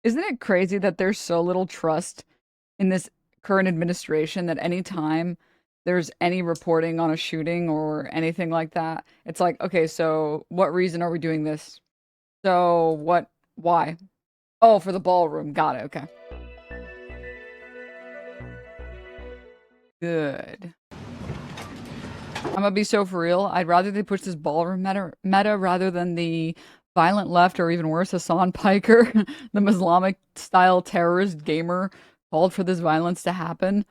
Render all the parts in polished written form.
Isn't it crazy that there's so little trust in this current administration that anytime there's any reporting on a shooting or anything like that, it's like, okay, so what reason are we doing this? So why? Oh, for the ballroom. Got it. Okay. Good. I'm gonna be so for real. I'd rather they push this ballroom meta rather than the violent left or even worse, Hassan Piker, the Islamic style terrorist gamer called for this violence to happen.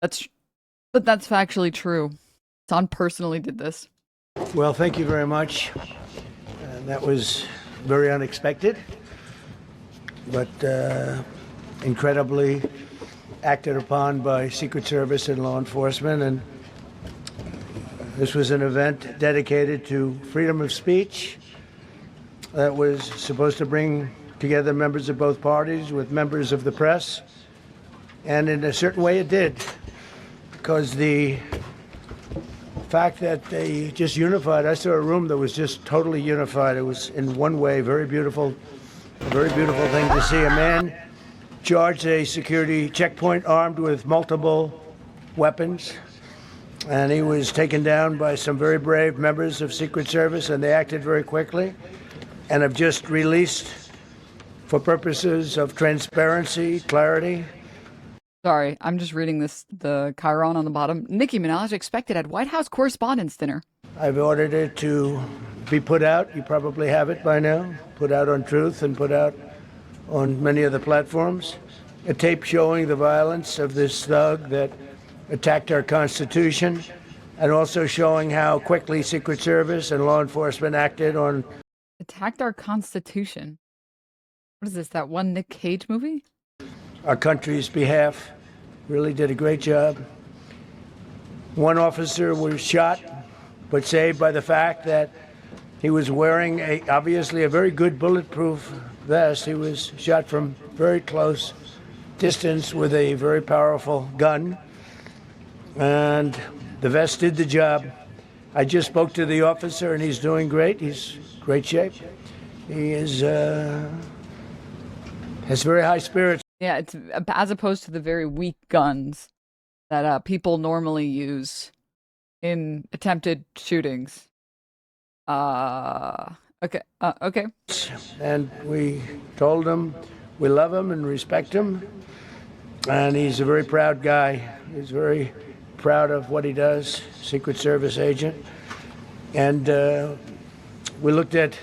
That's but that's factually true. Hassan personally did this. Well, thank you very much. That was very unexpected, but incredibly acted upon by Secret Service and law enforcement. And this was an event dedicated to freedom of speech that was supposed to bring together members of both parties with members of the press. And in a certain way it did, because the fact that they just unified, I saw a room that was just totally unified. It was in one way very beautiful thing to see. A man charged a security checkpoint armed with multiple weapons, and he was taken down by some very brave members of Secret Service, and they acted very quickly and have just released, for purposes of transparency, clarity. Sorry, I'm just reading the Chiron on the bottom. Nicki Minaj expected at White House Correspondents' Dinner. I've ordered it to be put out. You probably have it by now. Put out on Truth and put out on many of the platforms. A tape showing the violence of this thug that attacked our Constitution, and also showing how quickly Secret Service and law enforcement acted on... Attacked our Constitution? What is this, that one Nick Cage movie? Our country's behalf. Really did a great job. One officer was shot, but saved by the fact that he was wearing obviously a very good bulletproof vest. He was shot from very close distance with a very powerful gun, and the vest did the job. I just spoke to the officer, and he's doing great. He's in great shape. He is has very high spirits. Yeah, it's as opposed to the very weak guns that people normally use in attempted shootings. Okay. And we told him we love him and respect him, and he's a very proud guy. He's very proud of what he does, Secret Service agent. And we looked at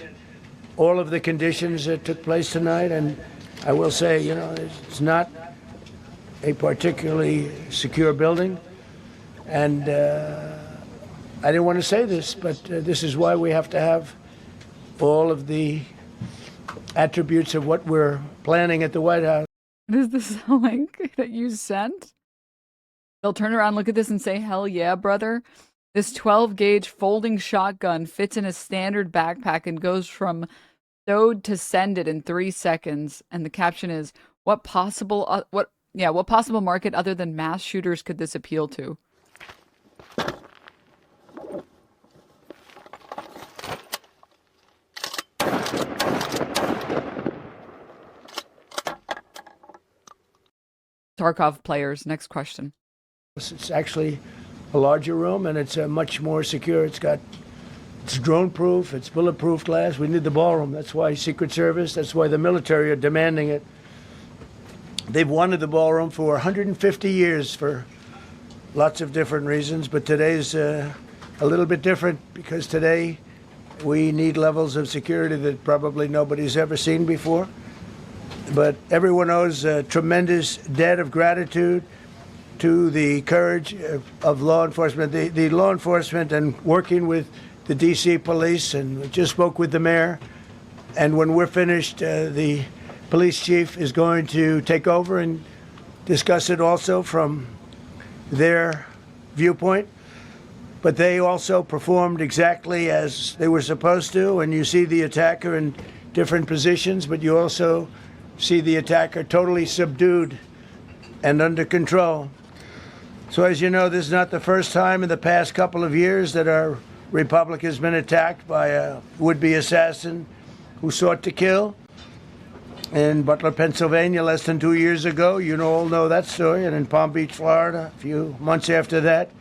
all of the conditions that took place tonight, and I will say, you know, it's not a particularly secure building, and I didn't want to say this, but this is why we have to have all of the attributes of what we're planning at the White House. Is this a link that you sent? They'll turn around, look at this, and say, hell yeah, brother. This 12-gauge folding shotgun fits in a standard backpack and goes from stowed to send it in 3 seconds. And the caption is, what possible market other than mass shooters could this appeal to? Tarkov players, next question. It's actually a larger room, and it's much more secure. It's drone-proof, it's bulletproof glass. We need the ballroom. That's why Secret Service, that's why the military are demanding it. They've wanted the ballroom for 150 years for lots of different reasons, but today's a little bit different, because today we need levels of security that probably nobody's ever seen before. But everyone owes a tremendous debt of gratitude to the courage of law enforcement, the law enforcement, and working with the D.C. police, and we just spoke with the mayor. And when we're finished, the police chief is going to take over and discuss it also from their viewpoint. But they also performed exactly as they were supposed to, and you see the attacker in different positions, but you also see the attacker totally subdued and under control. So as you know, this is not the first time in the past couple of years that our republic has been attacked by a would-be assassin who sought to kill. in Butler, Pennsylvania, less than 2 years ago. You all know that story. And in Palm Beach, Florida, a few months after that,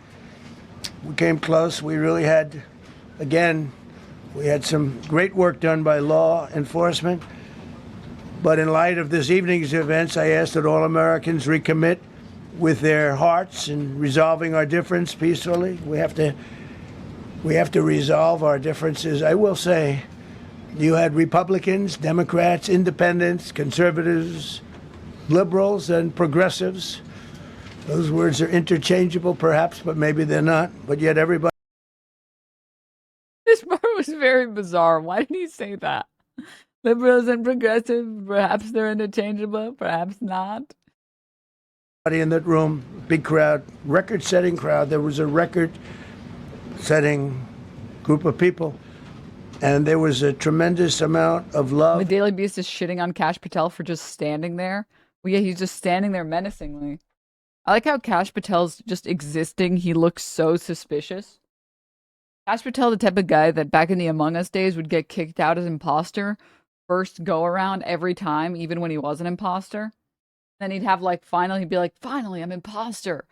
we came close. We really had, again, we had some great work done by law enforcement. But in light of this evening's events, I asked that all Americans recommit with their hearts in resolving our difference peacefully. We have to resolve our differences. I will say, you had Republicans, Democrats, independents, conservatives, liberals, and progressives. Those words are interchangeable, perhaps, but maybe they're not. But yet everybody. This part was very bizarre. Why did he say that? Liberals and progressives, perhaps they're interchangeable, perhaps not. In that room, big crowd, record-setting crowd. There was a record-setting group of people, and there was a tremendous amount of love. The Daily Beast is shitting on Kash Patel for just standing there. Well, yeah, he's just standing there menacingly. I like how Kash Patel's just existing. He looks so suspicious. Kash Patel, the type of guy that back in the Among Us days would get kicked out as imposter first go around every time, even when he was an imposter. Then he'd have like, he'd be like, finally, I'm imposter.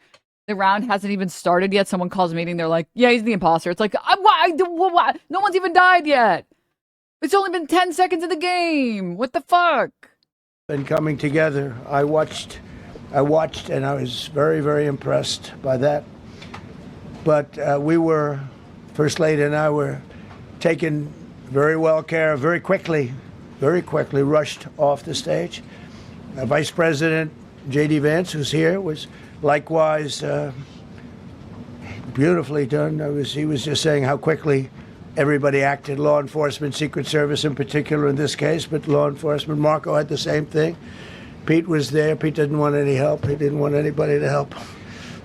The round hasn't even started yet. Someone calls a meeting. They're like, yeah, he's the imposter. It's like, what? No one's even died yet. It's only been 10 seconds of the game. What the fuck? And coming together, I watched, and I was very, very impressed by that. But First Lady and I were taken very well care of, very quickly rushed off the stage. Vice President J.D. Vance, who's here, was likewise beautifully done. He was just saying how quickly everybody acted, law enforcement, Secret Service in particular in this case, but law enforcement. Marco had the same thing. Pete was there. Pete didn't want any help. He didn't want anybody to help him.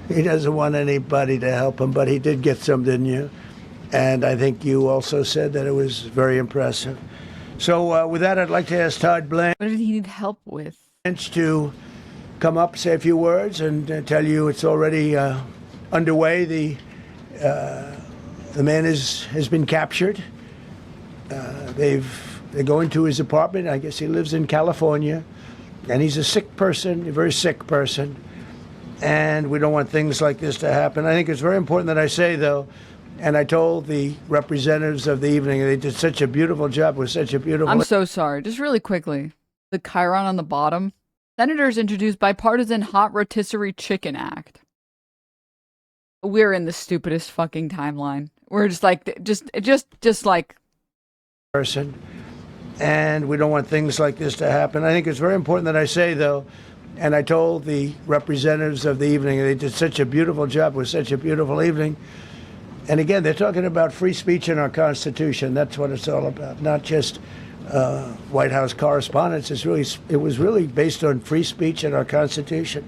He doesn't want anybody to help him, but he did get some, didn't you? And I think you also said that it was very impressive. So with that, I'd like to ask Todd Blanche. What did he need help with? To come up, say a few words, and tell you it's already underway. The man has been captured. They're going to his apartment. I guess he lives in California, and he's a sick person, a very sick person. And we don't want things like this to happen. I think it's very important that I say, though, and I told the representatives of the evening, they did such a beautiful job with such a beautiful. I'm so sorry. Just really quickly. The chyron on the bottom. Senators introduced bipartisan hot rotisserie chicken act. We're in the stupidest fucking timeline. We're just like, just like. Person. And we don't want things like this to happen. I think it's very important that I say, though, and I told the representatives of the evening, they did such a beautiful job with such a beautiful evening. And again, they're talking about free speech in our Constitution. That's what it's all about, not just White House Correspondents. It was really based on free speech in our Constitution.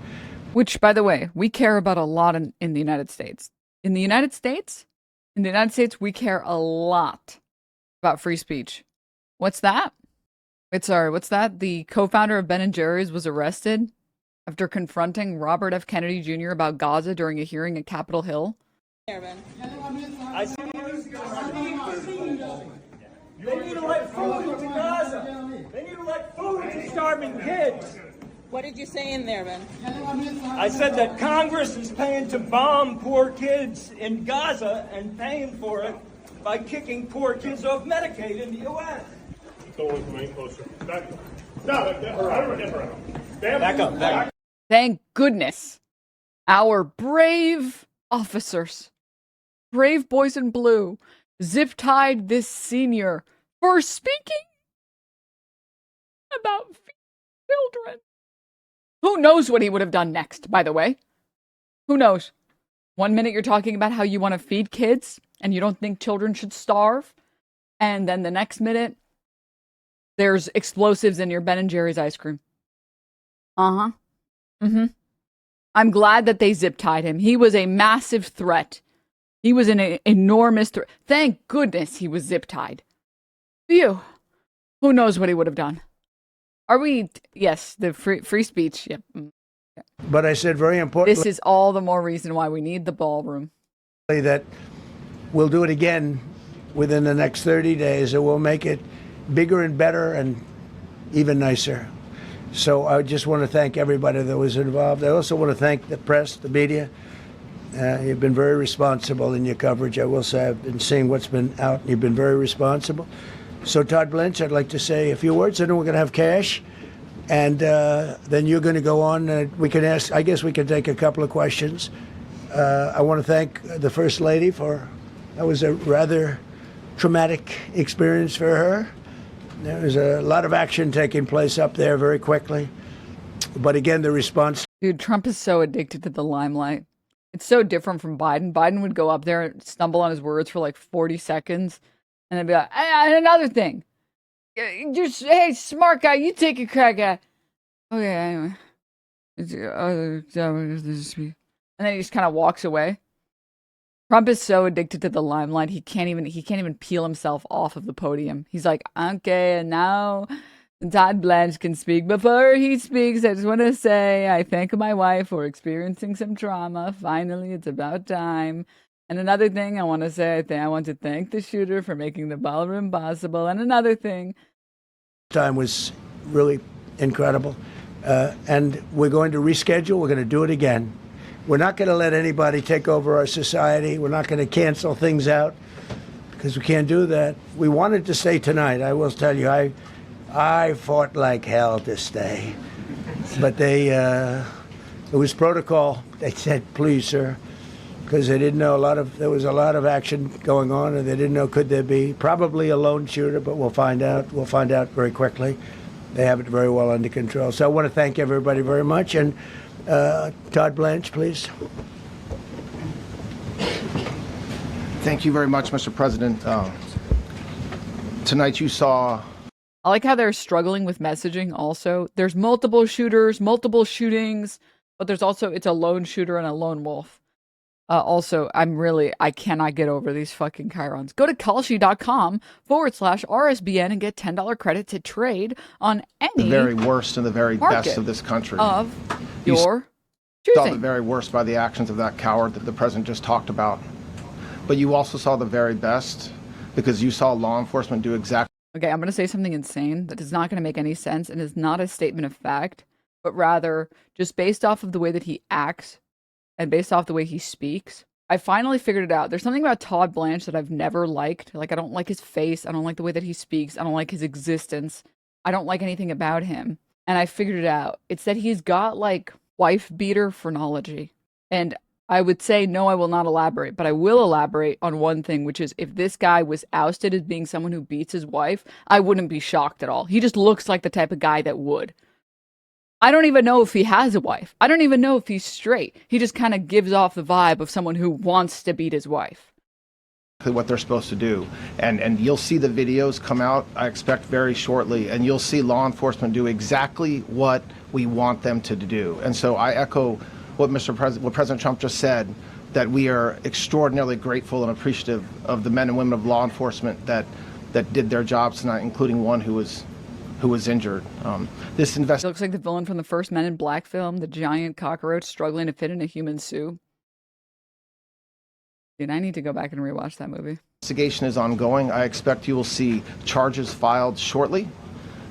Which, by the way, we care about a lot in the United States. In the United States, we care a lot about free speech. What's that? What's that? The co-founder of Ben & Jerry's was arrested after confronting Robert F. Kennedy Jr. about Gaza during a hearing at Capitol Hill. They need to let food to Gaza. They need to let food to starving kids. What did you say in there, Ben? I said that Congress is paying to bomb poor kids in Gaza and paying for it by kicking poor kids off Medicaid in the U.S. Go with me closer. Back up. Thank goodness our brave officers, brave boys in blue, zip-tied this senior for speaking about children. Who knows what he would have done next, by the way? Who knows? 1 minute you're talking about how you want to feed kids and you don't think children should starve. And then the next minute, there's explosives in your Ben & Jerry's ice cream. Uh-huh. Mm-hmm. I'm glad that they zip-tied him. He was a massive threat. He was an enormous threat. Thank goodness he was zip-tied. Phew. Who knows what he would have done? Are we... Yes, the free speech. Yep. But I said very importantly... This is all the more reason why we need the ballroom. ...that we'll do it again within the next 30 days, and we'll make it bigger and better and even nicer. So I just want to thank everybody that was involved. I also want to thank the press, the media. You've been very responsible in your coverage. I will say I've been seeing what's been out, and you've been very responsible. So, Todd Blanche, I'd like to say a few words. I know we're going to have cash, and then you're going to go on. We can ask, I guess we can take a couple of questions. I want to thank the First Lady that was a rather traumatic experience for her. There was a lot of action taking place up there very quickly. But again, the response. Dude, Trump is so addicted to the limelight. It's so different from Biden. Biden would go up there and stumble on his words for like 40 seconds and then be like, and another thing. Just, hey, smart guy, you take a crack at. Okay, anyway. And then he just kind of walks away. Trump is so addicted to the limelight, he can't even peel himself off of the podium. He's like, okay, and now Todd Blanche can speak. Before he speaks, I just want to say I thank my wife for experiencing some trauma. Finally, it's about time. And another thing I want to say, I want to thank the shooter for making the ballroom possible. And another thing. Time was really incredible. And we're going to reschedule. We're going to do it again. We're not going to let anybody take over our society. We're not going to cancel things out because we can't do that. We wanted to stay tonight. I will tell you, I fought like hell to stay. But it was protocol. They said, please, sir, because they didn't know there was a lot of action going on, and they didn't know could there be probably a lone shooter, but we'll find out. We'll find out very quickly. They have it very well under control. So I want to thank everybody very much. And Todd Blanche, please. Thank you very much, Mr. President. Tonight you saw... I like how they're struggling with messaging also. There's multiple shooters, multiple shootings, but there's also, it's a lone shooter and a lone wolf. Also, I cannot get over these fucking chyrons. Go to kalshi.com/RSBN and get $10 credit to trade on any the very worst and the very best of this country. Of your saw choosing. the very worst by the actions of that coward that the president just talked about. But you also saw the very best because you saw law enforcement do exactly. Okay, I'm going to say something insane that is not going to make any sense and is not a statement of fact, but rather just based off of the way that he acts and based off the way he speaks. I finally figured it out. There's something about Todd Blanche that I've never liked. Like, I don't like his face. I don't like the way that he speaks. I don't like his existence. I don't like anything about him. And I figured it out. It's that he's got, like, wife-beater phrenology. And I would say, no, I will not elaborate, but I will elaborate on one thing, which is if this guy was ousted as being someone who beats his wife, I wouldn't be shocked at all. He just looks like the type of guy that would. I don't even know if he has a wife. I don't even know if he's straight. He just kind of gives off the vibe of someone who wants to beat his wife. What they're supposed to do. And you'll see the videos come out, I expect, very shortly, and you'll see law enforcement do exactly what we want them to do. And so I echo what what President Trump just said, that we are extraordinarily grateful and appreciative of the men and women of law enforcement that did their jobs tonight, including one who was injured. This He looks like the villain from the first Men in Black film, the giant cockroach struggling to fit in a human suit. Dude, I need to go back and rewatch that movie. Investigation is ongoing. I expect you will see charges filed shortly.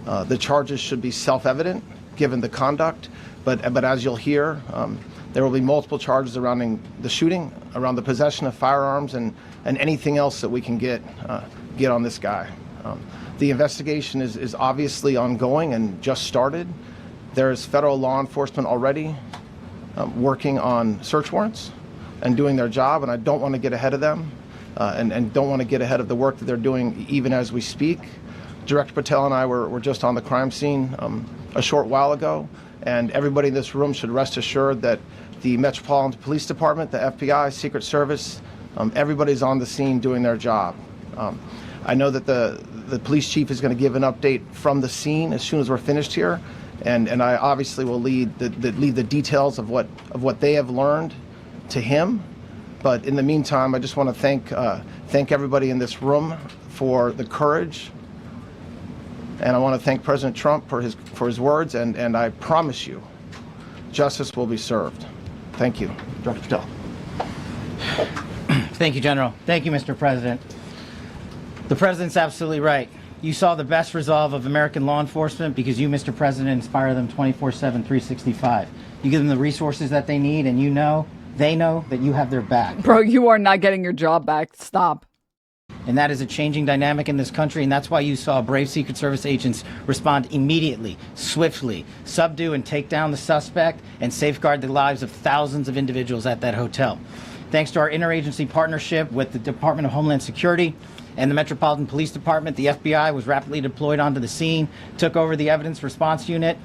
The charges should be self-evident given the conduct, but as you'll hear, there will be multiple charges surrounding the shooting, around the possession of firearms, and anything else that we can get on this guy. The investigation is obviously ongoing and just started. There is federal law enforcement already working on search warrants and doing their job, and I don't want to get ahead of them and don't want to get ahead of the work that they're doing even as we speak. Director Patel and I were just on the crime scene a short while ago, and everybody in this room should rest assured that the Metropolitan Police Department, the FBI, Secret Service, everybody's on the scene doing their job. I know that the police chief is going to give an update from the scene as soon as we're finished here, and I obviously will lead the details of what they have learned to him. But in the meantime, I just want to thank everybody in this room for the courage, and I want to thank President Trump for his words, and I promise you, justice will be served. Thank you, Director Patel. Thank you, General. Thank you, Mr. President. The President's absolutely right. You saw the best resolve of American law enforcement because you, Mr. President, inspire them 24/7, 365. You give them the resources that they need, and they know that you have their back. Bro, you are not getting your job back. Stop. And that is a changing dynamic in this country, and that's why you saw brave Secret Service agents respond immediately, swiftly, subdue and take down the suspect, and safeguard the lives of thousands of individuals at that hotel. Thanks to our interagency partnership with the Department of Homeland Security and the Metropolitan Police Department, the FBI was rapidly deployed onto the scene, took over the evidence response unit,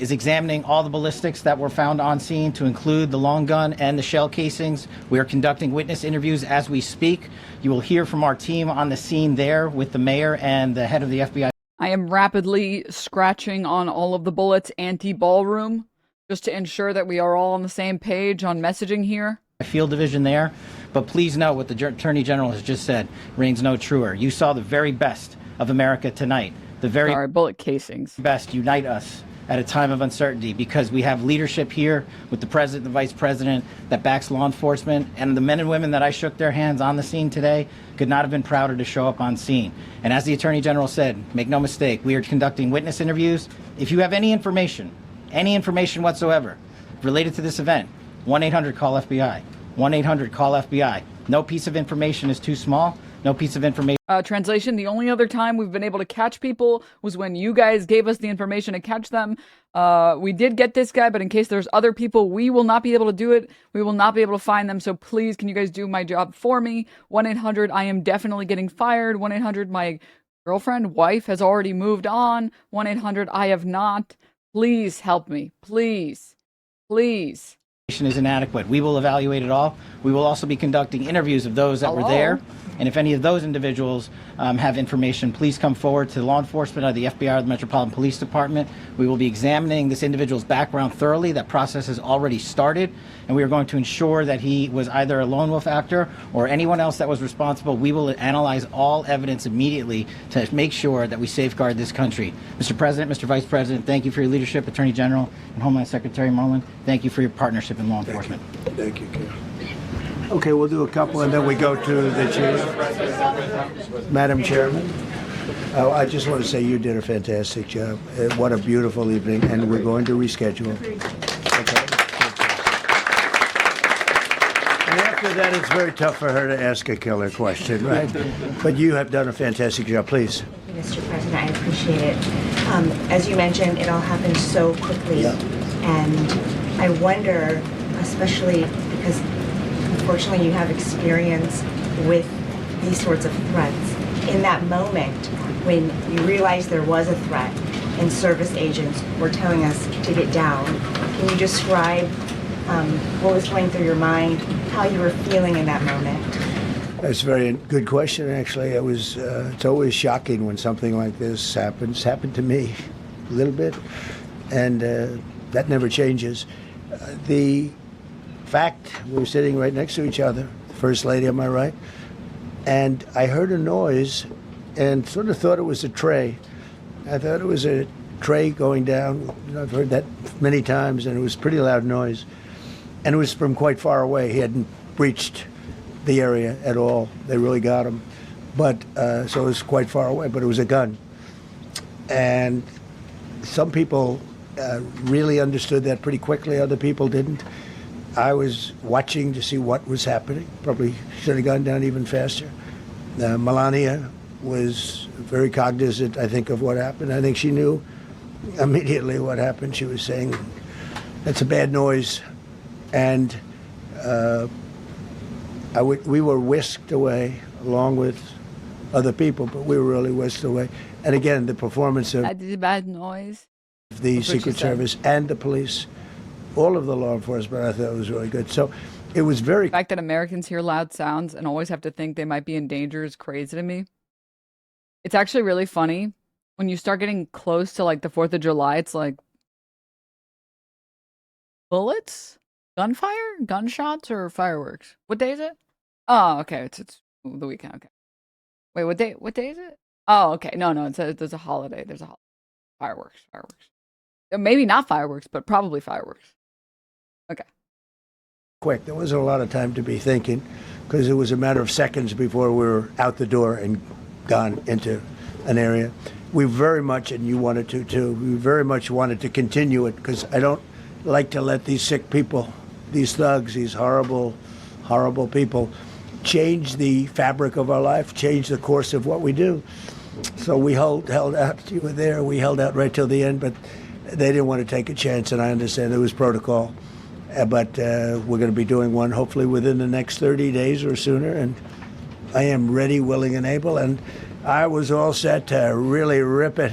is examining all the ballistics that were found on scene to include the long gun and the shell casings. We are conducting witness interviews as we speak. You will hear from our team on the scene there with the mayor and the head of the FBI. I am rapidly scratching on all of the bullets anti-ballroom just to ensure that we are all on the same page on messaging here. Field division there, but please know what the Attorney General has just said reigns no truer. You saw the very best of America tonight. The very bullet casings. Best unite us at a time of uncertainty because we have leadership here with the President and the Vice President that backs law enforcement, and the men and women that I shook their hands on the scene today could not have been prouder to show up on scene. And as the Attorney General said, make no mistake, we are conducting witness interviews. If you have any information whatsoever related to this event, 1-800-CALL-FBI. 1-800-CALL-FBI. No piece of information is too small. No piece of information. Translation, the only other time we've been able to catch people was when you guys gave us the information to catch them. We did get this guy, but in case there's other people, we will not be able to do it. We will not be able to find them. So please, can you guys do my job for me? 1-800, I am definitely getting fired. 1-800, my girlfriend, wife has already moved on. 1-800, I have not. Please help me. Please. Please. Is inadequate. We will evaluate it all. We will also be conducting interviews of those that were there. And if any of those individuals have information, please come forward to law enforcement or the FBI or the Metropolitan Police Department. We will be examining this individual's background thoroughly. That process has already started. And we are going to ensure that he was either a lone wolf actor or anyone else that was responsible. We will analyze all evidence immediately to make sure that we safeguard this country. Mr. President, Mr. Vice President, thank you for your leadership. Attorney General and Homeland Secretary Marlin, thank you for your partnership in law enforcement. Thank you, Ken. Okay, we'll do a couple and then we go to the chief. Madam Chairman, I just want to say you did a fantastic job. What a beautiful evening, and we're going to reschedule. Okay. And after that, it's very tough for her to ask a killer question, right? But you have done a fantastic job. Please. Mr. President, I appreciate it. As you mentioned, it all happened so quickly. Yeah. And I wonder, especially because unfortunately you have experience with these sorts of threats. In that moment, when you realized there was a threat and service agents were telling us to get down, can you describe what was going through your mind, how you were feeling in that moment? That's a very good question, actually. It's always shocking when something like this happens. Happened to me a little bit, and that never changes. The fact, we were sitting right next to each other, the First Lady on my right, and I heard a noise and sort of thought it was a tray. I thought it was a tray going down. I've heard that many times, and it was a pretty loud noise. And it was from quite far away. He hadn't breached the area at all. They really got him. But, so it was quite far away, but it was a gun. And some people really understood that pretty quickly. Other people didn't. I was watching to see what was happening. Probably should have gone down even faster. Melania was very cognizant, I think, of what happened. I think she knew immediately what happened. She was saying, that's a bad noise. And we were whisked away along with other people, but we were really whisked away. And again, the performance of that is a bad noise. The Secret Service and the police, all of the law enforcement, I thought was really good. So it was very... The fact that Americans hear loud sounds and always have to think they might be in danger is crazy to me. It's actually really funny. When you start getting close to like the 4th of July, it's like... bullets? Gunfire? Gunshots or fireworks? What day is it? Oh, okay. It's the weekend. Okay. Wait, what day is it? Oh, okay. No, there's a holiday. There's a holiday. Fireworks. Maybe not fireworks, but probably fireworks. Okay. Quick. There wasn't a lot of time to be thinking because it was a matter of seconds before we were out the door and gone into an area. We very much, and you wanted to too, we very much wanted to continue it because I don't like to let these sick people, these thugs, these horrible, horrible people change the fabric of our life, change the course of what we do. So we held out. You were there. We held out right till the end, but they didn't want to take a chance, and I understand there was protocol. But we're going to be doing one hopefully within the next 30 days or sooner, and I am ready, willing, and able. And I was all set to really rip it.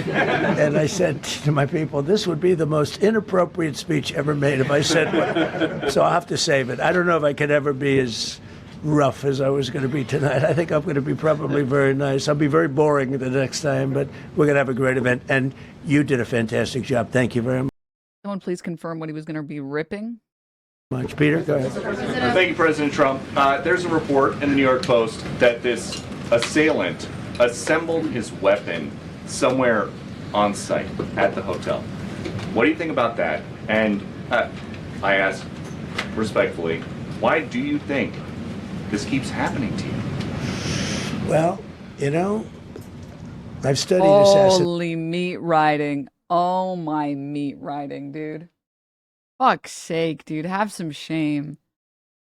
And I said to my people, this would be the most inappropriate speech ever made if I said one. So I'll have to save it. I don't know if I could ever be as rough as I was going to be tonight. I think I'm going to be probably very nice. I'll be very boring the next time, but we're going to have a great event. And you did a fantastic job. Thank you very much. Someone please confirm what he was going to be ripping. Peter, go ahead. Thank you, President Trump. There's a report in the New York Post that this assailant assembled his weapon somewhere on site at the hotel. What do you think about that? And I ask respectfully, why do you think this keeps happening to you? Well, you know, I've studied assassination. Holy meat riding. Oh my meat riding, dude. Fuck's sake, dude. Have some shame.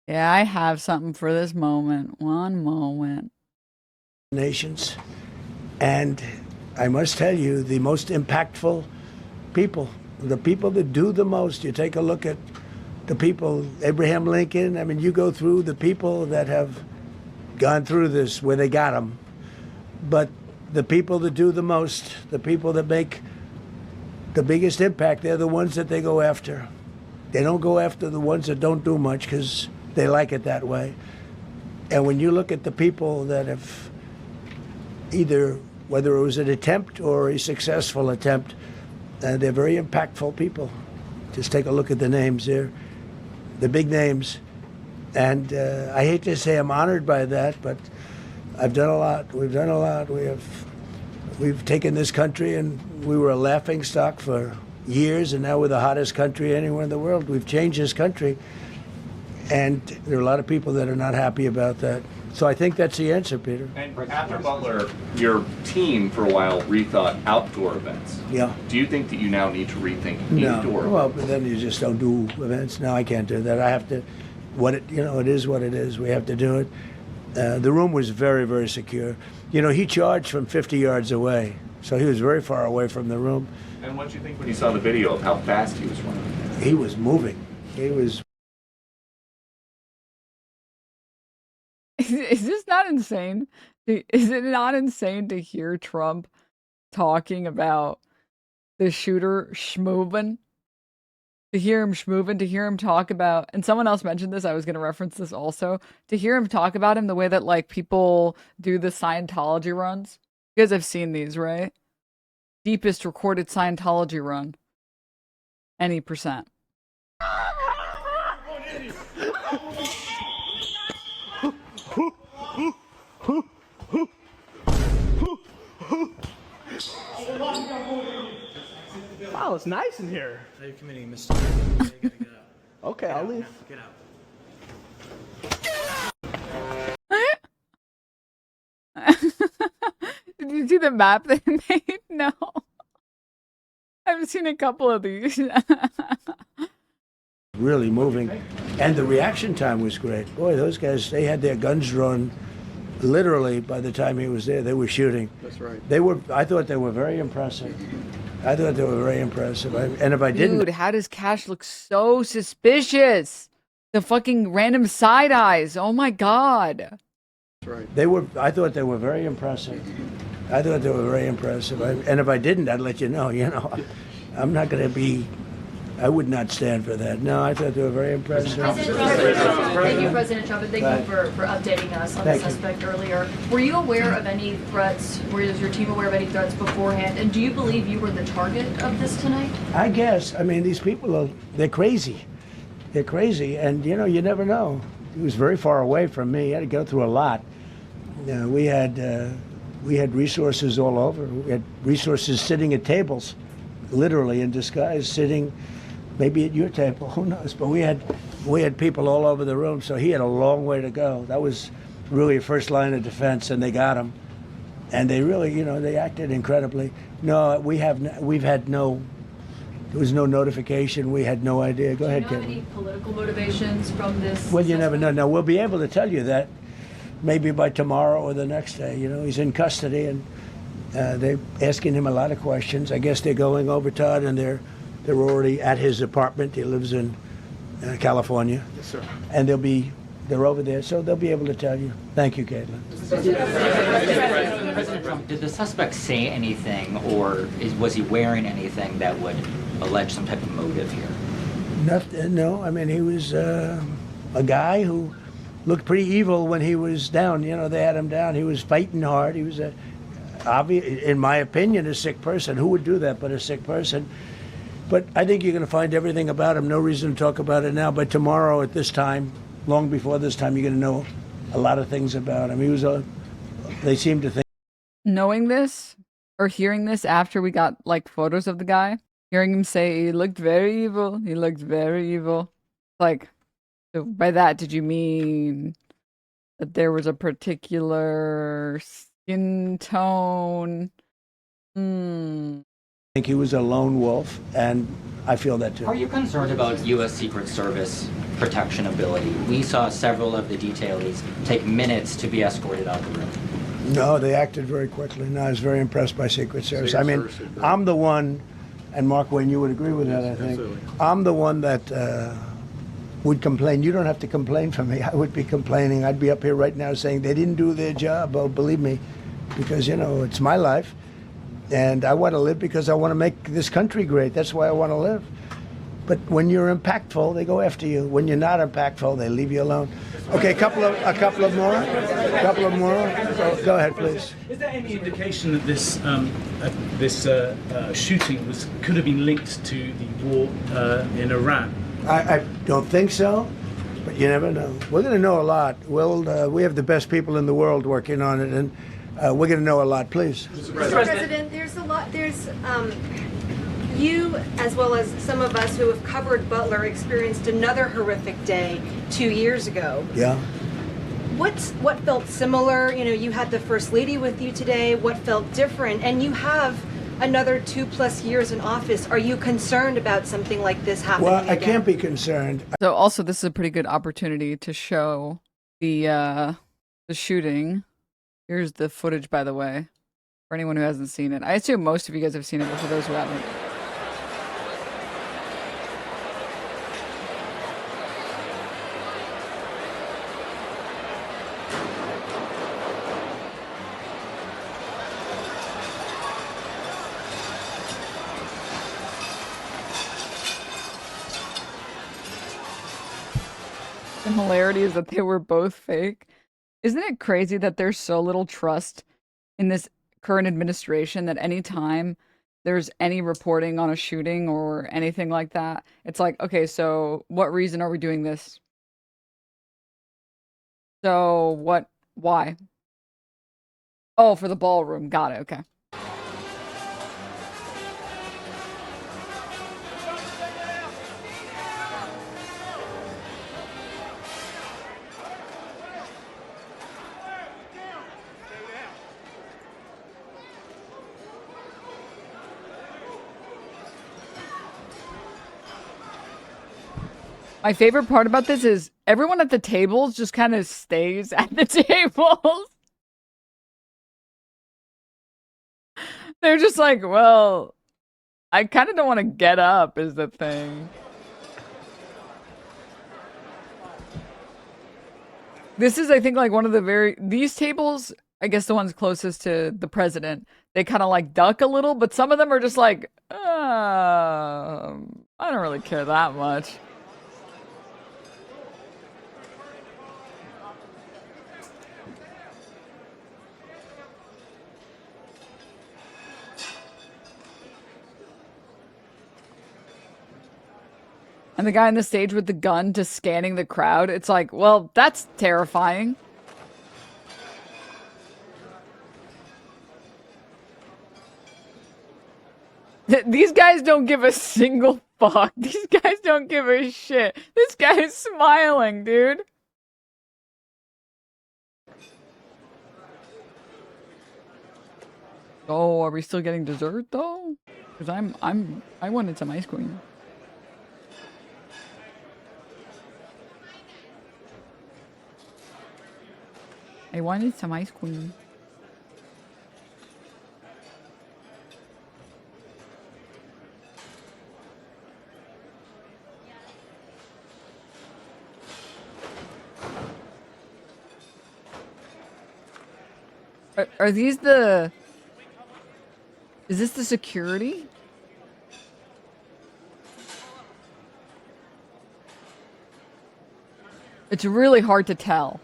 Yeah, I have something for this moment. One moment. Nations. And I must tell you, the most impactful people, the people that do the most, you take a look at the people, Abraham Lincoln, I mean, you go through the people that have gone through this, where they got them. But the people that do the most, the people that make the biggest impact, they're the ones that they go after. They don't go after the ones that don't do much because they like it that way. And when you look at the people that have either, whether it was an attempt or a successful attempt, they're very impactful people. Just take a look at the names there, the big names. And I hate to say I'm honored by that, but I've done a lot. We've done a lot. We've taken this country, and we were a laughing stock for years, and now we're the hottest country anywhere in the world. We've changed this country, and there are a lot of people that are not happy about that. So I think that's the answer, Peter. And after Butler, your team for a while rethought outdoor events. Yeah. Do you think that you now need to rethink No. indoor Well, events? but then you just don't do events. No, I can't do that. I have to, it is what it is. We have to do it. The room was very, very secure. You know, he charged from 50 yards away, so he was very far away from the room. And what did you think when you saw the video of how fast he was running? He was moving. He was. Is this not insane? Is it not insane to hear Trump talking about the shooter schmoovin'? To hear him talk about, and someone else mentioned this, I was going to reference this also, to hear him talk about him the way that, like, people do the Scientology runs. You guys have seen these, right? Deepest recorded Scientology run. Any percent. Wow, it's nice in here. Hey, committee, Mr. You gotta get out. Okay, I'll leave. Get out. Did you see the map they made? No. I've seen a couple of these. Really moving. And the reaction time was great. Boy, those guys, they had their guns drawn literally by the time he was there. They were shooting. That's right. I thought they were very impressive. And if I didn't. Dude, how does Cash look so suspicious? The fucking random side eyes. Oh my God. That's right. I thought they were very impressive. And if I didn't, I'd let you know. I'm not going to be. I would not stand for that. No, I thought they were very impressive. Thank you, President Trump, and thank you for updating us on the suspect earlier. Were you aware of any threats? Was your team aware of any threats beforehand? And do you believe you were the target of this tonight? I guess. I mean, these people they're crazy. They're crazy, and you never know. He was very far away from me. He had to go through a lot. We had resources all over. We had resources sitting at tables, literally in disguise, sitting. Maybe at your table, who knows? But we had people all over the room, so he had a long way to go. That was really a first line of defense, and they got him. and they really, they acted incredibly. No, we've had no. There was no notification. We had no idea. Go ahead, Do you know Kevin. any political motivations from this? Well, you never know. suspect? No, we'll be able to tell you that maybe by tomorrow or the next day. He's in custody, and they're asking him a lot of questions. I guess they're going over, Todd, and they're already at his apartment. He lives in California. Yes, sir. And they're over there, so they'll be able to tell you. Thank you, Caitlin. President Trump, did the suspect say anything, or was he wearing anything that would allege some type of motive here? Nothing. No, I mean, he was a guy who looked pretty evil when he was down. They had him down. He was fighting hard. He was in my opinion, a sick person. Who would do that but a sick person? But I think you're going to find everything about him. No reason to talk about it now. But tomorrow at this time, long before this time, you're going to know a lot of things about him. They seem to think. Knowing this or hearing this after we got like photos of the guy, hearing him say he looked very evil, he looked very evil. Like, so by that, did you mean that there was a particular skin tone? I think he was a lone wolf, and I feel that too. Are you concerned about U.S. Secret Service protection ability? We saw several of the detailees take minutes to be escorted out of the room. No, they acted very quickly. No, I was very impressed by Secret Service. I mean, I'm the one, and Mark Wayne, you would agree with that, I think. Absolutely. I'm the one that would complain. You don't have to complain for me. I would be complaining. I'd be up here right now saying they didn't do their job. Oh, believe me, because, it's my life, and I want to live because I want to make this country great. That's why I want to live. But when you're impactful, they go after you. When you're not impactful, they leave you alone. Okay, a couple of more. Go ahead, please. Is there any indication that this shooting could have been linked to the war in Iran? I don't think so, but you never know. We're going to know a lot. We have the best people in the world working on it, and we're going to know a lot. Please. Mr. President, there's a lot. You, as well as some of us who have covered Butler, experienced another horrific day 2 years ago. Yeah. What felt similar? You had the First Lady with you today. What felt different? And you have another 2+ years in office. Are you concerned about something like this happening Well, I again? can't be concerned. So also, this is a pretty good opportunity to show the shooting. Here's the footage, by the way, for anyone who hasn't seen it. I assume most of you guys have seen it, but for those who haven't. The hilarity is that they were both fake. Isn't it crazy that there's so little trust in this current administration that anytime there's any reporting on a shooting or anything like that, it's like, okay, so what reason are we doing this? So why? Oh, for the ballroom. Got it. Okay. My favorite part about this is everyone at the tables just kind of stays at the tables. They're just like, well, I kind of don't want to get up is the thing. This is, I think, like one of the these tables, I guess the ones closest to the president, they kind of like duck a little, but some of them are just like, I don't really care that much. And the guy on the stage with the gun just scanning the crowd, it's like, well, that's terrifying. These guys don't give a single fuck. These guys don't give a shit. This guy is smiling, dude. Oh, are we still getting dessert though? Because I wanted some ice cream. I wanted some ice cream. Are these the... Is this the security? It's really hard to tell.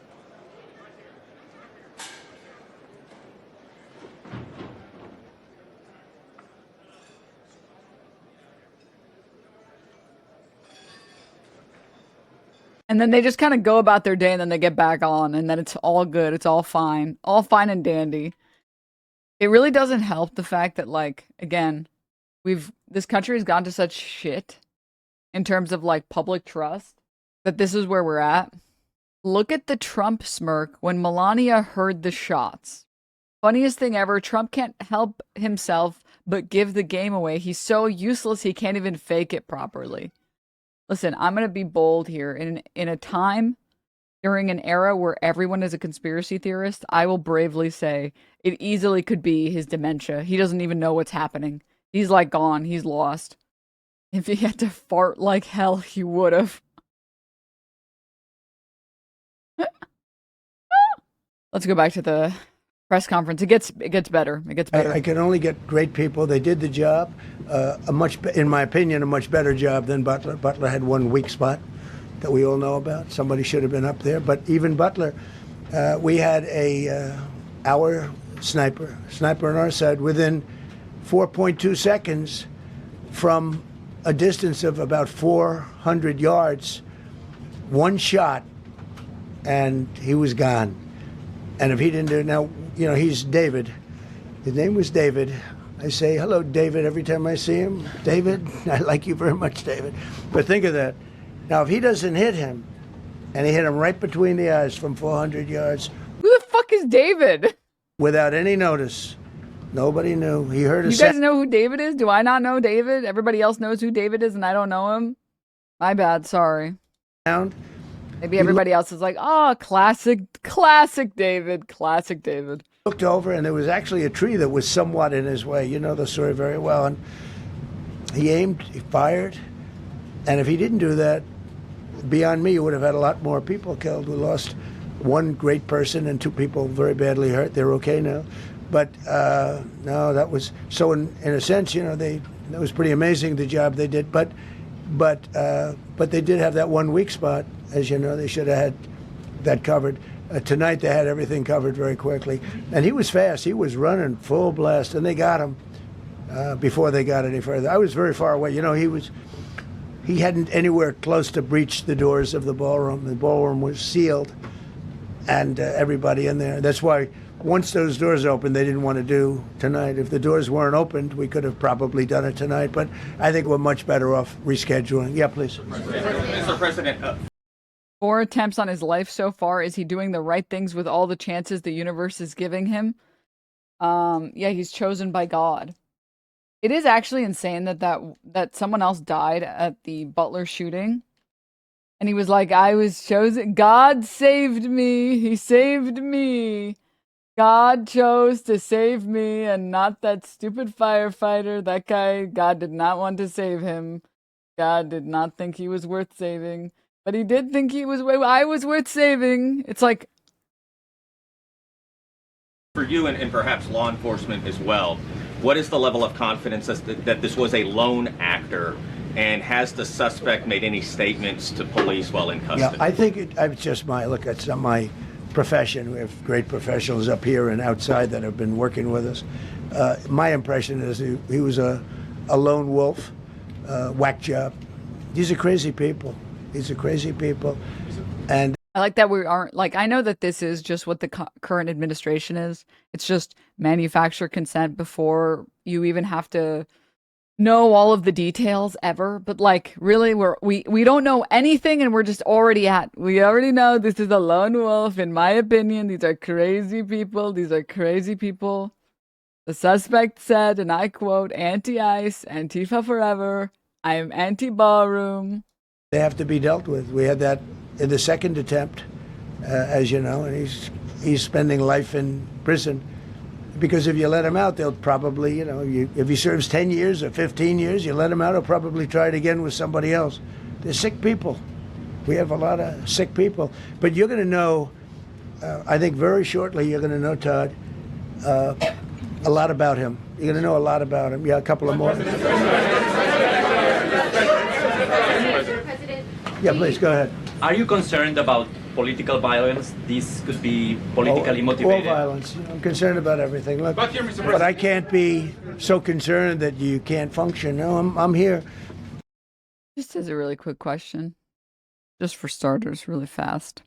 And then they just kind of go about their day and then they get back on and then it's all good. It's all fine. All fine and dandy. It really doesn't help the fact that, like, again, this country has gone to such shit in terms of, like, public trust that this is where we're at. Look at the Trump smirk when Melania heard the shots. Funniest thing ever, Trump can't help himself but give the game away. He's so useless he can't even fake it properly. Listen, I'm going to be bold here. In a time, during an era where everyone is a conspiracy theorist, I will bravely say it easily could be his dementia. He doesn't even know what's happening. He's like gone. He's lost. If he had to fart like hell, he would have. Let's go back to the press conference. It gets better. It gets better. I can only get great people. They did the job. In my opinion, a much better job than Butler. Butler had one weak spot that we all know about. Somebody should have been up there. But even Butler, we had our sniper on our side within 4.2 seconds from a distance of about 400 yards. One shot, and he was gone. And if he didn't do it, now, you know, he's David. His name was David. I say, hello, David, every time I see him. David, I like you very much, David. But think of that. Now, if he doesn't hit him, and he hit him right between the eyes from 400 yards. Who the fuck is David? Without any notice. Nobody knew. He heard a You guys know who David is? Do I not know David? Everybody else knows who David is and I don't know him? My bad, sorry. sound. Maybe everybody else is like, oh, classic David, classic David. Looked over, and there was actually a tree that was somewhat in his way. You know the story very well. And he aimed, he fired, and if he didn't do that, beyond me, you would have had a lot more people killed. We lost one great person and two people very badly hurt. They're okay now. But no, that was so. In a sense, you know, that was pretty amazing the job they did. But they did have that one weak spot. As you know, they should have had that covered. Tonight they had everything covered very quickly, and he was fast. He was running full blast, and they got him before they got any further. I was very far away. You know, he hadn't anywhere close to breach the doors of the ballroom. The ballroom was sealed, and everybody in there. That's why once those doors opened, they didn't want to do tonight. If the doors weren't opened, we could have probably done it tonight. But I think we're much better off rescheduling. Yeah, please. Mr. President. 4 attempts on his life so far. Is he doing the right things with all the chances the universe is giving him? Yeah, he's chosen by God. It is actually insane that someone else died at the Butler shooting. And he was like, I was chosen. God saved me. He saved me. God chose to save me and not that stupid firefighter. That guy, God did not want to save him. God did not think he was worth saving. But he did think I was worth saving. It's like... For you and perhaps law enforcement as well, what is the level of confidence that this was a lone actor? And has the suspect made any statements to police while in custody? Yeah, I think it's just it's not my profession. We have great professionals up here and outside that have been working with us. My impression is he was a lone wolf, whack job. These are crazy people. These are crazy people. And I like that we aren't, like, I know that this is just what the current administration is. It's just manufacture consent before you even have to know all of the details ever. But, like, really, we don't know anything, and we're just we already know this is a lone wolf, in my opinion. These are crazy people. These are crazy people. The suspect said, and I quote, anti-ICE, Antifa forever, I am anti-ballroom. They have to be dealt with. We had that in the second attempt, as you know, and he's spending life in prison. Because if you let him out, they'll probably, if he serves 10 years or 15 years, you let him out, he'll probably try it again with somebody else. They're sick people. We have a lot of sick people. But you're going to know, I think very shortly, you're going to know, Todd, a lot about him. You're going to know a lot about him. Yeah, a couple of more. Yeah, please, go ahead. Are you concerned about political violence? This could be politically motivated. All violence. I'm concerned about everything. Look, but I can't be so concerned that you can't function. No, I'm here. Just as a really quick question, just for starters, really fast.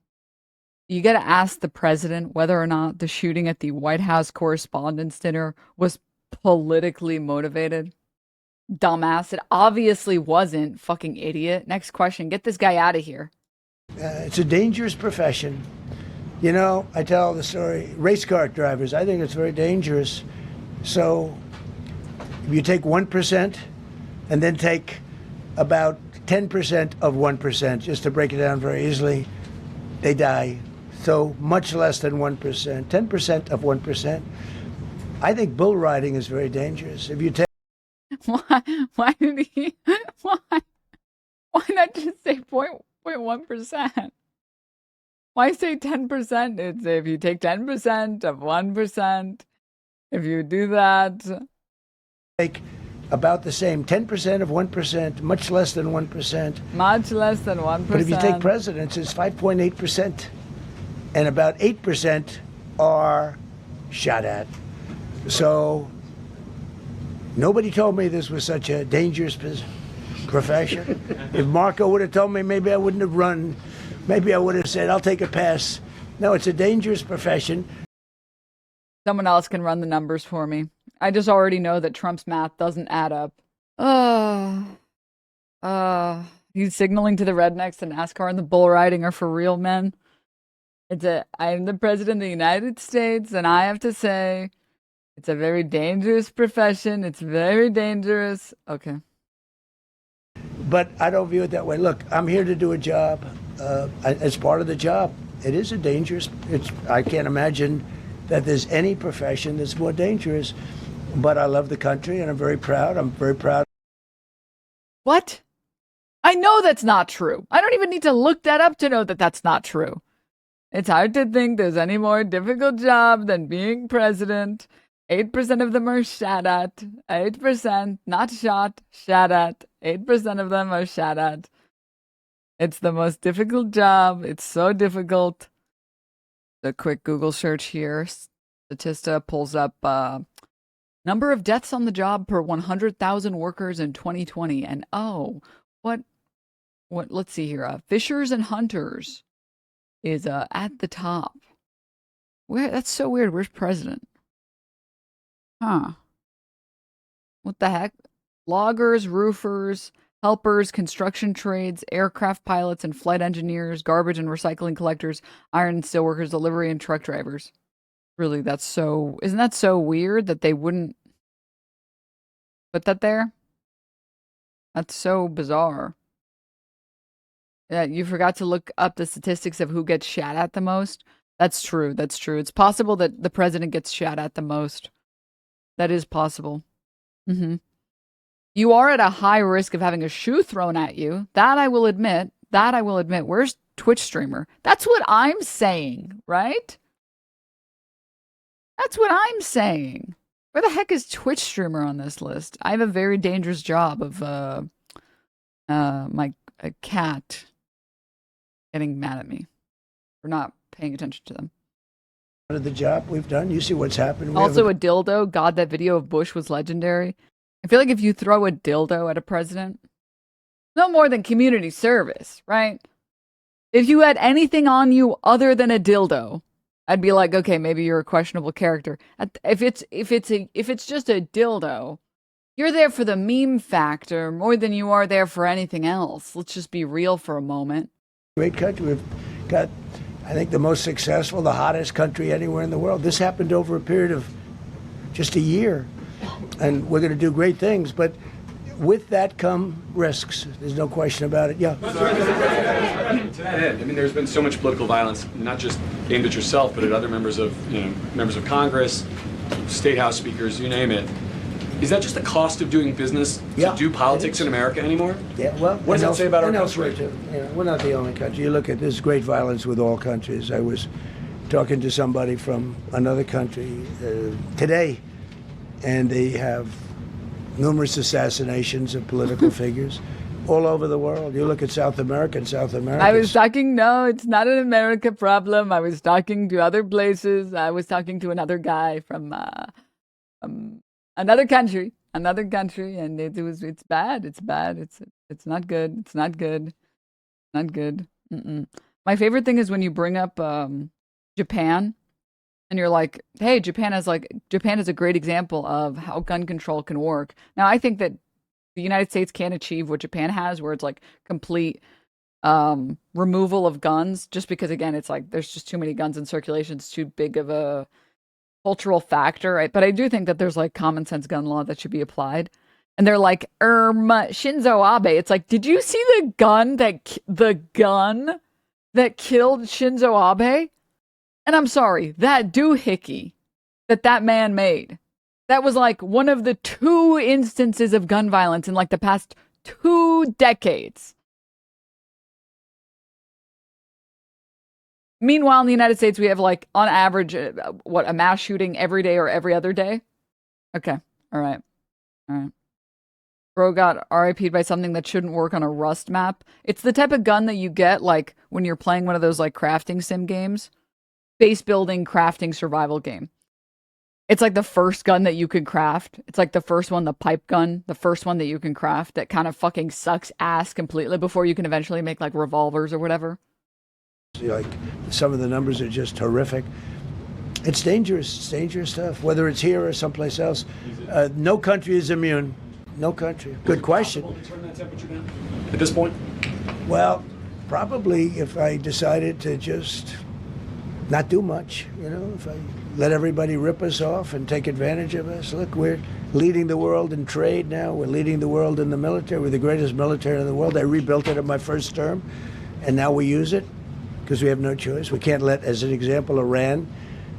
You got to ask the president whether or not the shooting at the White House Correspondents' Dinner was politically motivated. Dumbass. It obviously wasn't, fucking idiot. Next question. Get this guy out of here. It's a dangerous profession. I tell the story, race car drivers, I think it's very dangerous. So if you take 1% and then take about 10% of 1%, just to break it down very easily, they die. So much less than 1%, 10% of 1%. I think bull riding is very dangerous. If you take Why did he? Why not just say 0.1%? Why say 10%? It's if you take 10% of 1%. If you do that, take about the same, 10% of 1%, much less than 1%. Much less than 1%. But if you take presidents, it's 5.8%, and about 8% are shot at. So nobody told me this was such a dangerous profession. If Marco would have told me, maybe I wouldn't have run. Maybe I would have said, I'll take a pass. No, it's a dangerous profession. Someone else can run the numbers for me. I just already know that Trump's math doesn't add up. He's signaling to the rednecks that NASCAR and the bull riding are for real men. I'm the president of the United States, and I have to say, it's a very dangerous profession. It's very dangerous. Okay. But I don't view it that way. Look, I'm here to do a job. As part of the job, it is a dangerous. I can't imagine that there's any profession that's more dangerous. But I love the country, and I'm very proud. I'm very proud. What? I know that's not true. I don't even need to look that up to know that that's not true. It's hard to think there's any more difficult job than being president. 8% of them are shot at. 8%, not shot, shot at. 8% of them are shot at. It's the most difficult job. It's so difficult. A quick Google search here. Statista pulls up number of deaths on the job per 100,000 workers in 2020. And what? Let's see here. Fishers and hunters is at the top. That's so weird. Where's president? Huh. What the heck? Loggers, roofers, helpers, construction trades, aircraft pilots and flight engineers, garbage and recycling collectors, iron and steel workers, delivery and truck drivers. Really, isn't that so weird that they wouldn't put that there? That's so bizarre. Yeah, you forgot to look up the statistics of who gets shot at the most. That's true. That's true. It's possible that the president gets shot at the most. That is possible. You are at a high risk of having a shoe thrown at you. That I will admit. Where's Twitch streamer? That's what I'm saying, right? That's what I'm saying. Where the heck is Twitch streamer on this list? I have a very dangerous job of my cat getting mad at me for not paying attention to them. Of the job we've done, you see what's happened. Also a dildo. God, that video of Bush was legendary. I feel like if you throw a dildo at a president, no more than community service, right? If you had anything on you other than a dildo, I'd be like, okay, maybe you're a questionable character. If it's just a dildo, you're there for the meme factor more than you are there for anything else. Let's just be real for a moment. Great country. We've got, I think, the most successful, the hottest country anywhere in the world. This happened over a period of just a year, and we're going to do great things. But with that come risks. There's no question about it. Yeah. To that end, I mean, there's been so much political violence, not just aimed at yourself, but at other members of Congress, state house speakers, you name it. Is that just the cost of doing business to do politics in America anymore? Yeah. Well, what does that say about our country? Too. We're not the only country. You look at this great violence with all countries. I was talking to somebody from another country today, and they have numerous assassinations of political figures all over the world. You look at South America. I was talking, no, it's not an America problem. I was talking to other places. I was talking to another guy from another country, and it's bad. It's not good. It's not good. Not good. My favorite thing is when you bring up Japan, and you're like, hey, Japan is a great example of how gun control can work. Now, I think that the United States can't achieve what Japan has, where it's like complete removal of guns, just because, again, it's like there's just too many guns in circulation. It's too big of a cultural factor, right? But I do think that there's like common sense gun law that should be applied. And they're like, Shinzo Abe. It's like, did you see the gun that killed Shinzo Abe? And I'm sorry, that doohickey that man made, that was like one of the 2 instances of gun violence in like the past 2 decades. Meanwhile, in the United States, we have like on average, a mass shooting every day or every other day? Okay. All right. Bro got RIP'd by something that shouldn't work on a Rust map. It's the type of gun that you get like when you're playing one of those like crafting sim games. Base building, crafting, survival game. It's like the first gun that you could craft. It's like the first one, the pipe gun, the first one that you can craft that kind of fucking sucks ass completely before you can eventually make like revolvers or whatever. Like some of the numbers are just horrific. It's dangerous. It's dangerous stuff, whether it's here or someplace else. No country is immune. No country. Good question. To turn that temperature down at this point? Well, probably if I decided to just not do much, if I let everybody rip us off and take advantage of us. Look, we're leading the world in trade now. We're leading the world in the military. We're the greatest military in the world. I rebuilt it in my first term, and now we use it because we have no choice. We can't let, as an example, Iran,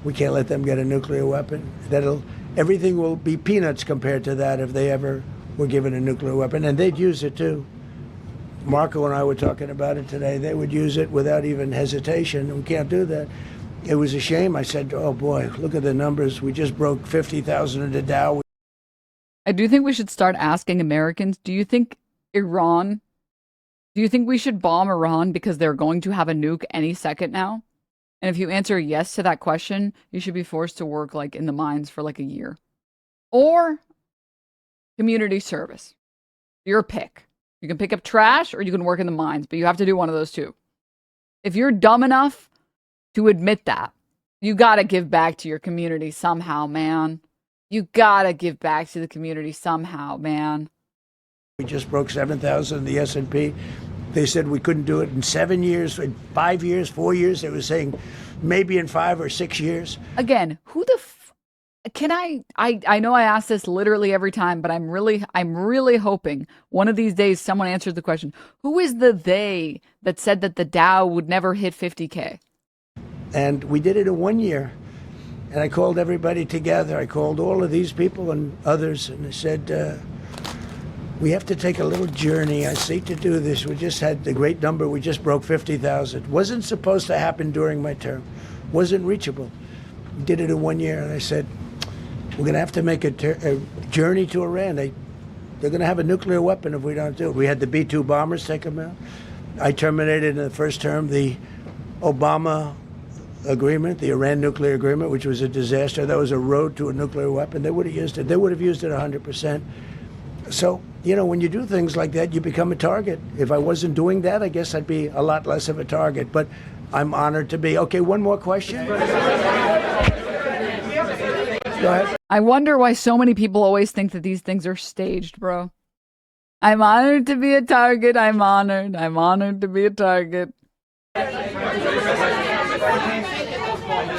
we can't let them get a nuclear weapon. Everything will be peanuts compared to that if they ever were given a nuclear weapon, and they'd use it too. Marco and I were talking about it today. They would use it without even hesitation. We can't do that. It was a shame. I said, oh boy, look at the numbers. We just broke 50,000 in the Dow. I do think we should start asking Americans, do you think we should bomb Iran because they're going to have a nuke any second now? And if you answer yes to that question, you should be forced to work like in the mines for like a year. Or community service. Your pick. You can pick up trash or you can work in the mines, but you have to do one of those two. If you're dumb enough to admit that, you gotta give back to your community somehow, man. You gotta give back to the community somehow, man. We just broke 7,000 in the S&P. They said we couldn't do it in 7 years, in 5 years, 4 years. They were saying maybe in 5 or 6 years. Again, who the can I know I ask this literally every time, but I'm really hoping one of these days someone answers the question. Who is the they that said that the Dow would never hit 50K? And we did it in 1 year. And I called everybody together. I called all of these people and others, and I said, we have to take a little journey. I seek to do this. We just had the great number. We just broke 50,000. Wasn't supposed to happen during my term. Wasn't reachable. We did it in 1 year. And I said, we're going to have to make a journey to Iran. They're going to have a nuclear weapon if we don't do it. We had the B-2 bombers take them out. I terminated in the first term the Obama agreement, the Iran nuclear agreement, which was a disaster. That was a road to a nuclear weapon. They would have used it. They would have used it 100%. So, when you do things like that, you become a target. If I wasn't doing that, I guess I'd be a lot less of a target. But I'm honored to be. Okay, one more question. Go ahead. I wonder why so many people always think that these things are staged, bro. I'm honored to be a target. I'm honored to be a target.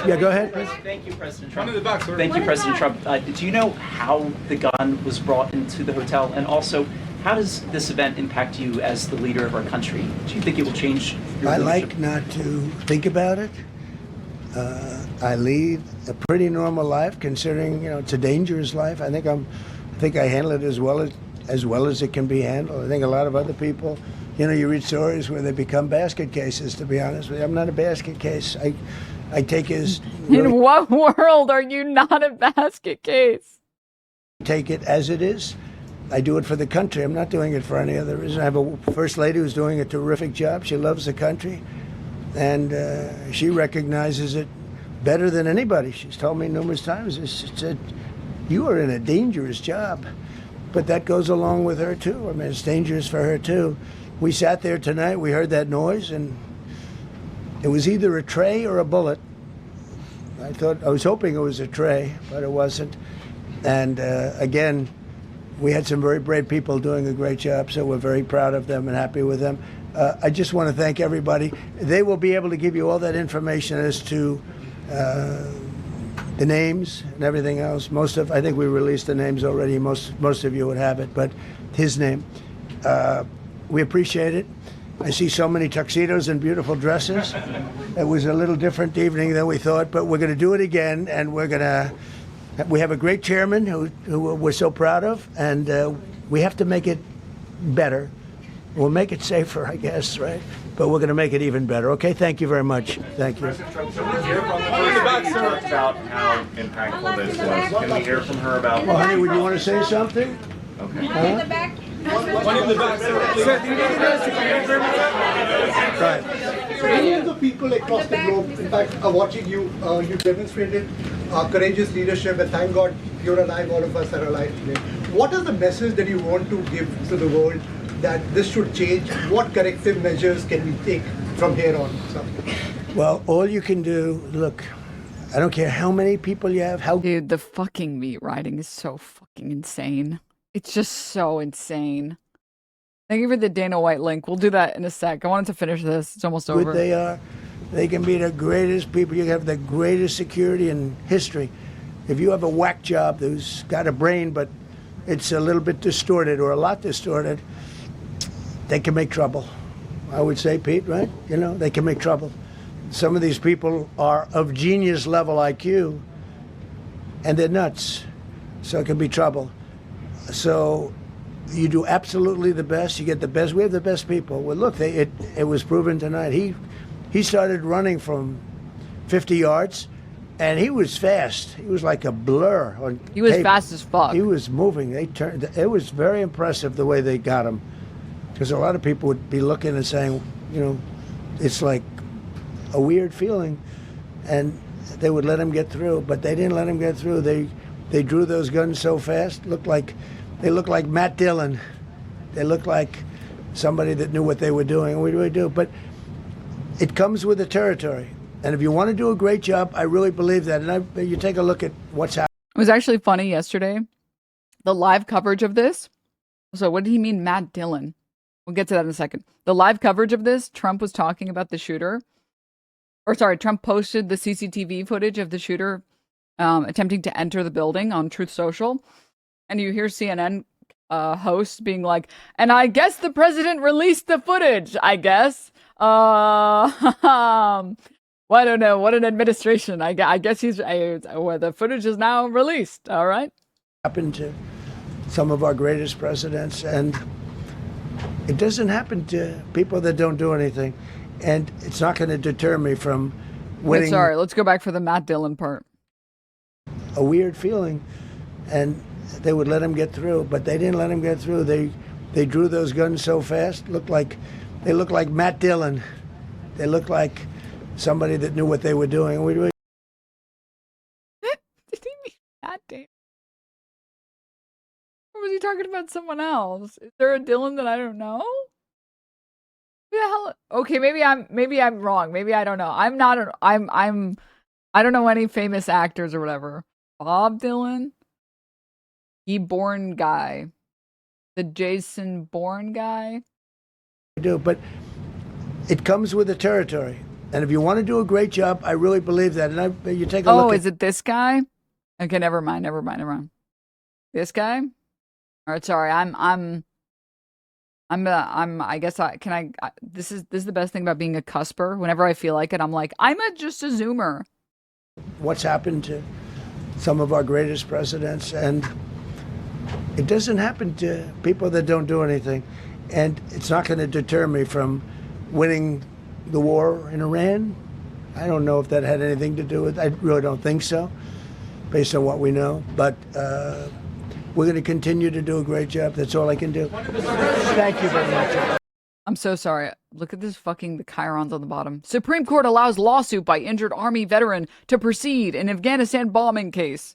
Yeah, go ahead. Thank you, President Trump. Thank you, President Trump. Do you know how the gun was brought into the hotel? And also, how does this event impact you as the leader of our country? Do you think it will change your I leadership? like not to think about it. I lead a pretty normal life, considering it's a dangerous life. I think I handle it as well as it can be handled. I think a lot of other people, you read stories where they become basket cases. To be honest with you, I'm not a basket case. I take it as In what world are you not a basket case? take it as it is. I do it for the country. I'm not doing it for any other reason. I have a first lady who's doing a terrific job. She loves the country, and she recognizes it better than anybody. She's told me numerous times. She said, "You are in a dangerous job," but that goes along with her too. I mean, it's dangerous for her too. We sat there tonight. We heard that noise, and it was either a tray or a bullet. I was hoping it was a tray, but it wasn't. And again, we had some very brave people doing a great job, so we're very proud of them and happy with them. I just want to thank everybody. They will be able to give you all that information as to the names and everything else. I think we released the names already. Most of you would have it, but his name. We appreciate it. I see so many tuxedos and beautiful dresses. It was a little different evening than we thought, but we're going to do it again, and we have a great chairman who we're so proud of, and we have to make it better. We'll make it safer, I guess, right? But we're going to make it even better. Okay, thank you very much. Thank you. President Trump, can we hear from her about how impactful this was? Can we hear from her about... Well, honey, would you want to say something? Okay. Huh? One in the back, sir, please. Millions of people across the globe, in fact, are watching you. You demonstrated courageous leadership, and thank God you're alive. All of us are alive today. What is the message that you want to give to the world that this should change? What corrective measures can we take from here on? So. Well, all you can do, look, I don't care how many people you have, Dude, the fucking meat riding is so fucking insane. It's just so insane. Thank you for the Dana White link. We'll do that in a sec. I wanted to finish this. It's almost over. good they are. They can be the greatest people. You have the greatest security in history. If you have a whack job who's got a brain, but it's a little bit distorted or a lot distorted, they can make trouble. I would say, Pete, right? They can make trouble. Some of these people are of genius level IQ, and they're nuts. So it can be trouble. So you do absolutely the best. You get the best. We have the best people. Well, look, it was proven tonight. He started running from 50 yards, and he was fast. He was like a blur on He was tape. fast as fuck. He was moving. It was very impressive the way they got him, because a lot of people would be looking and saying, it's like a weird feeling, and they would let him get through, but they didn't let him get through. They drew those guns so fast. They looked like Matt Dillon. They looked like somebody that knew what they were doing, and we really do. But it comes with the territory. And if you want to do a great job, I really believe that. And you take a look at what's happening. It was actually funny yesterday. The live coverage of this. So what did he mean, Matt Dillon? We'll get to that in a second. The live coverage of this, Trump was talking about the shooter. Trump posted the CCTV footage of the shooter attempting to enter the building on Truth Social. And you hear CNN hosts being like, and I guess the president released the footage, I guess. Well, I don't know. What an administration. I guess the footage is now released. All right. Happened to some of our greatest presidents, and it doesn't happen to people that don't do anything. And it's not going to deter me from winning. Wait, sorry. Let's go back for the Matt Dillon part. A weird feeling, and they would let him get through, but they didn't let him get through. They drew those guns so fast. They looked like Matt Dillon. They looked like somebody that knew what they were doing. And we really Did he mean Matt Dillon? Or was he talking about someone else? Is there a Dillon that I don't know? Who the hell? Okay, maybe I'm wrong. Maybe I don't know. I don't know any famous actors or whatever. Bob Dylan? He Bourne guy. The Jason Bourne guy? do, but it comes with the territory. And if you want to do a great job, I really believe that. And you take a look. Oh, is it this guy? Okay, never mind. This guy? All right, sorry. I guess this is the best thing about being a cusper. Whenever I feel like it, I'm like, just a Zoomer. What's happened to some of our greatest presidents, and it doesn't happen to people that don't do anything. And it's not going to deter me from winning the war in Iran. I don't know if that had anything to do with it. I really don't think so, based on what we know. But we're going to continue to do a great job. That's all I can do. Thank you very much. I'm so sorry. Look at this the chirons on the bottom. Supreme Court allows lawsuit by injured Army veteran to proceed in Afghanistan bombing case.